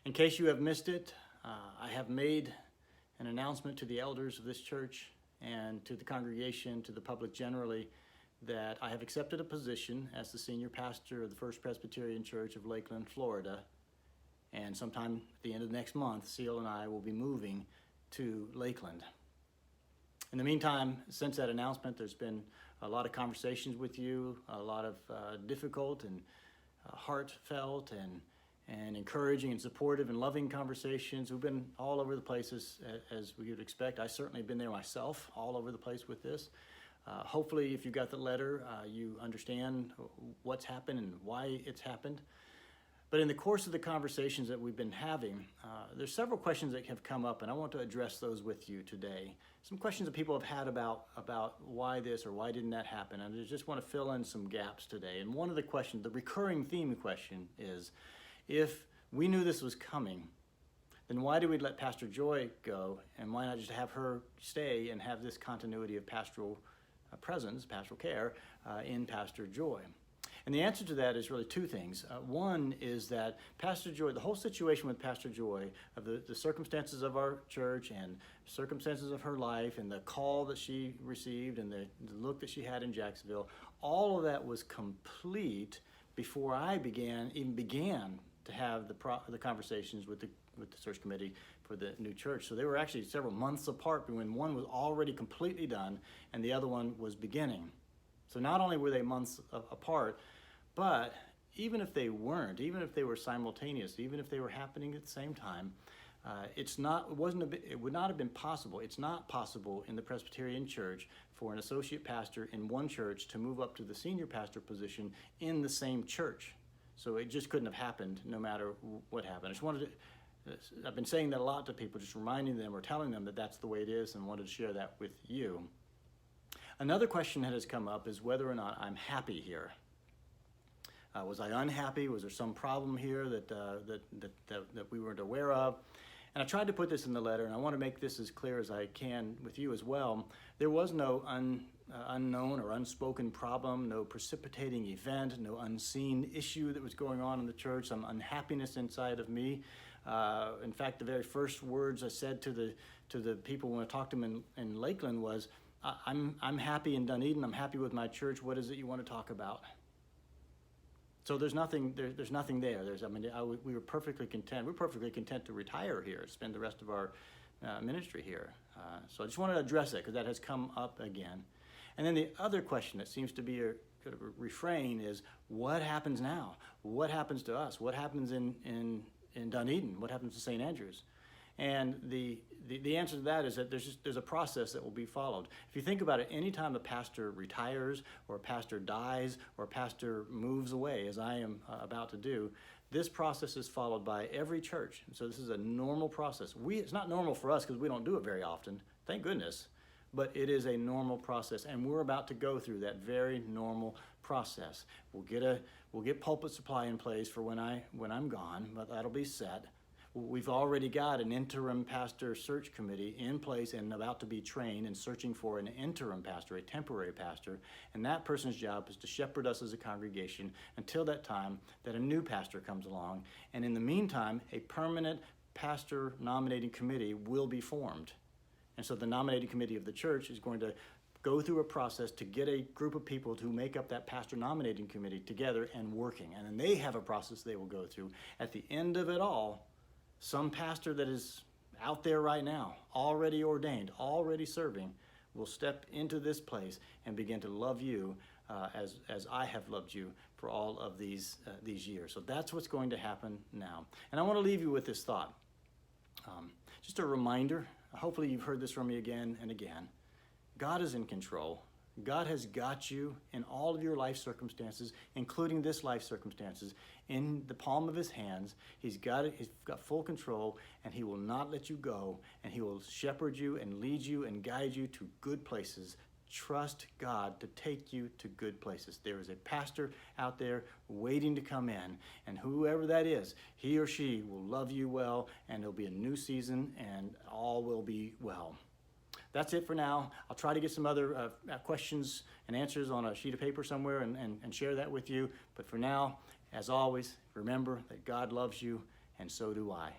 In case you have missed it, I have made an announcement to the elders of this church and to the congregation, to the public generally, that I have accepted a position as the senior pastor of the First Presbyterian Church of Lakeland, Florida. And sometime at the end of next month, Seal and I will be moving to Lakeland. In the meantime, since that announcement, there's been a lot of conversations with you, a lot of difficult and heartfelt and encouraging and supportive and loving conversations. We've been all over the places as we would expect. I certainly have been there myself, all over the place with this. Hopefully, if you got the letter, you understand what's happened and why it's happened. But in the course of the conversations that we've been having, there's several questions that have come up, and I want to address those with you today. Some questions that people have had about why this or why didn't that happen, and I just want to fill in some gaps today. And one of the questions, the recurring theme question is, if we knew this was coming, then why did we let Pastor Joy go, and why not just have her stay and have this continuity of pastoral presence, pastoral care in Pastor Joy? And the answer to that is really two things. One is that Pastor Joy, the whole situation with Pastor Joy, of the circumstances of our church and circumstances of her life and the call that she received and the look that she had in Jacksonville, all of that was complete before I even began to have the conversations with the search committee for the new church. So they were actually several months apart when one was already completely done and the other one was beginning. So not only were they months apart, but even if they weren't, even if they were simultaneous, even if they were happening at the same time, it would not have been possible. It's not possible in the Presbyterian Church for an associate pastor in one church to move up to the senior pastor position in the same church. So it just couldn't have happened no matter what happened. I've been saying that a lot to people, just reminding them or telling them that that's the way it is, and wanted to share that with you. Another question that has come up is whether or not I'm happy here. Was I unhappy? Was there some problem here that we weren't aware of? And I tried to put this in the letter, and I want to make this as clear as I can with you as well. There was no unknown or unspoken problem, no precipitating event, no unseen issue that was going on in the church, some unhappiness inside of me. In fact, the very first words I said to the people when I talked to them in Lakeland was, I'm happy in Dunedin. I'm happy with my church. What is it you want to talk about? So there's nothing there. We were perfectly content. We're perfectly content to retire here, spend the rest of our ministry here. So I just wanted to address it because that has come up again. And then the other question that seems to be a kind of a refrain is, what happens now? What happens to us? What happens in Dunedin? What happens to St. Andrews? And the answer to that is that there's a process that will be followed. If you think about it, anytime a pastor retires or a pastor dies or a pastor moves away, as I am about to do, this process is followed by every church. And so this is a normal process. It's not normal for us because we don't do it very often, thank goodness, but it is a normal process, and we're about to go through that very normal process. We'll get pulpit supply in place for when I'm gone, but that'll be set. We've already got an interim pastor search committee in place and about to be trained and searching for an interim pastor, a temporary pastor, and that person's job is to shepherd us as a congregation until that time that a new pastor comes along. And in the meantime, a permanent pastor nominating committee will be formed. And so the nominating committee of the church is going to go through a process to get a group of people to make up that pastor nominating committee together and working. And then they have a process they will go through. At the end of it all, some pastor that is out there right now, already ordained, already serving, will step into this place and begin to love you as I have loved you for all of these years. So that's what's going to happen now. And I want to leave you with this thought. Just a reminder, hopefully you've heard this from me again and again. God is in control. God has got you in all of your life circumstances, including this life circumstances, in the palm of his hands. He's got it. He's got full control, and he will not let you go, and he will shepherd you and lead you and guide you to good places. Trust God to take you to good places. There is a pastor out there waiting to come in, and whoever that is, he or she will love you well, and it'll be a new season, and all will be well. That's it for now. I'll try to get some other questions and answers on a sheet of paper somewhere and share that with you. But for now, as always, remember that God loves you and so do I.